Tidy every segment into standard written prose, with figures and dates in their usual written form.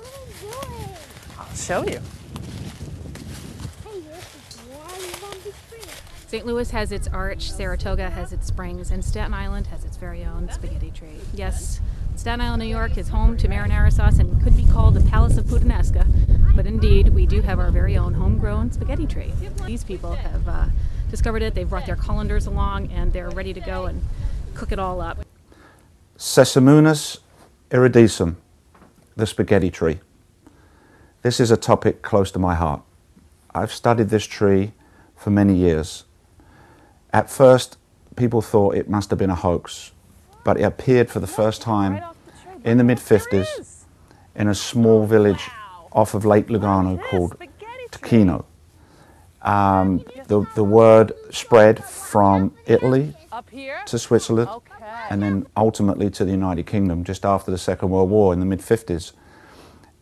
What are you doing? I'll show you. Hey, this is one lumpy tree. St. Louis has its arch, Saratoga has its springs, and Staten Island has its very own spaghetti tree. Yes, Staten Island, New York is home to marinara sauce and could be called the Palace of Puttanesca, but indeed we do have our very own homegrown spaghetti tree. These people have discovered it, they've brought their colanders along, and they're ready to go and cook it all up. Sesamounus iridescens, the spaghetti tree. This is a topic close to my heart. I've studied this tree for many years. At first, people thought it must have been a hoax, but it appeared for the first time in the mid-50s in a small village off of Lake Lugano called Ticino. The word spread from Italy to Switzerland and then ultimately to the United Kingdom just after the Second World War in the mid-50s.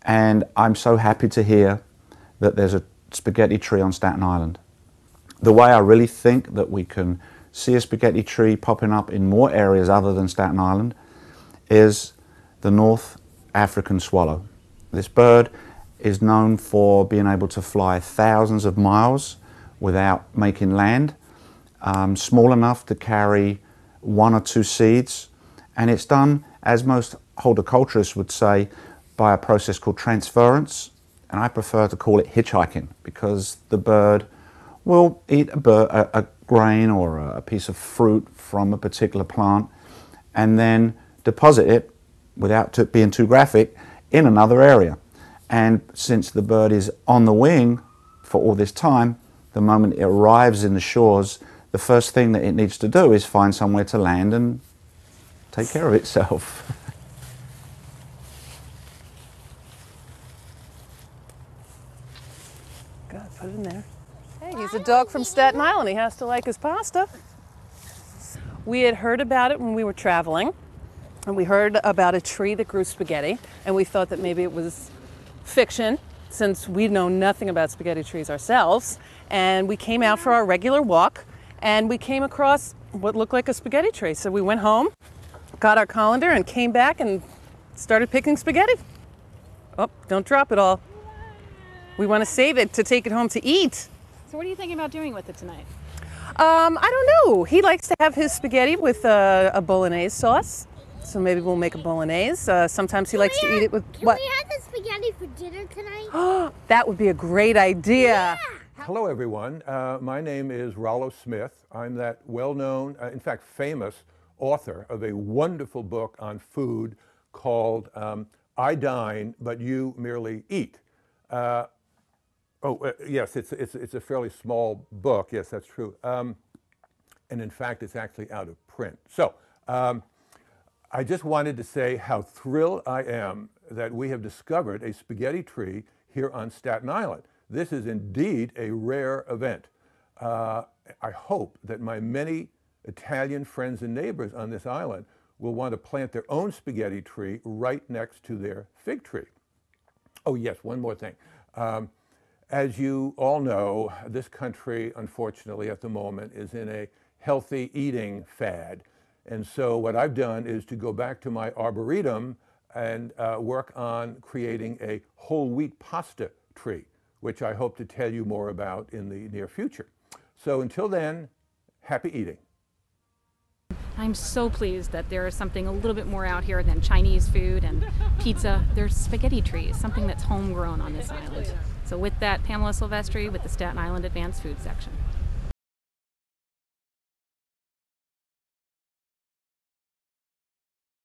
And I'm so happy to hear that there's a spaghetti tree on Staten Island. The way I really think that we can see a spaghetti tree popping up in more areas other than Staten Island is the North African swallow. This bird is known for being able to fly thousands of miles without making land, small enough to carry 1 or 2 seeds, and it's done, as most horticulturists would say, by a process called transference, and I prefer to call it hitchhiking because the bird will eat a grain or a piece of fruit from a particular plant and then deposit it, without being too graphic, in another area. And since the bird is on the wing for all this time, the moment it arrives in the shores, the first thing that it needs to do is find somewhere to land and take care of itself. Good, put it in there. Hey, he's a dog from Staten Island. He has to like his pasta. We had heard about it when we were traveling, and we heard about a tree that grew spaghetti, and we thought that maybe it was fiction, since we know nothing about spaghetti trees ourselves. And we came out for our regular walk, and we came across what looked like a spaghetti tree. So we went home, got our colander, and came back and started picking spaghetti. Oh, don't drop it all. We want to save it to take it home to eat. So what are you thinking about doing with it tonight? I don't know. He likes to have his spaghetti with a bolognese sauce. So maybe we'll make a bolognese. Sometimes he likes to eat it with what? Can we have the spaghetti for dinner tonight? That would be a great idea. Yeah. Hello, everyone. My name is Rollo Smith. I'm that well-known, in fact, famous author of a wonderful book on food called I Dine, But You Merely Eat. Yes, it's a fairly small book. Yes, that's true. And in fact, it's actually out of print. So I just wanted to say how thrilled I am that we have discovered a spaghetti tree here on Staten Island. This is indeed a rare event. I hope that my many Italian friends and neighbors on this island will want to plant their own spaghetti tree right next to their fig tree. Oh yes, one more thing. As you all know, this country, unfortunately, at the moment is in a healthy eating fad. And so what I've done is to go back to my arboretum and work on creating a whole wheat pasta tree, which I hope to tell you more about in the near future. So until then, happy eating. I'm so pleased that there is something a little bit more out here than Chinese food and pizza. There's spaghetti trees, something that's homegrown on this island. So with that, Pamela Silvestri with the Staten Island Advanced Food Section.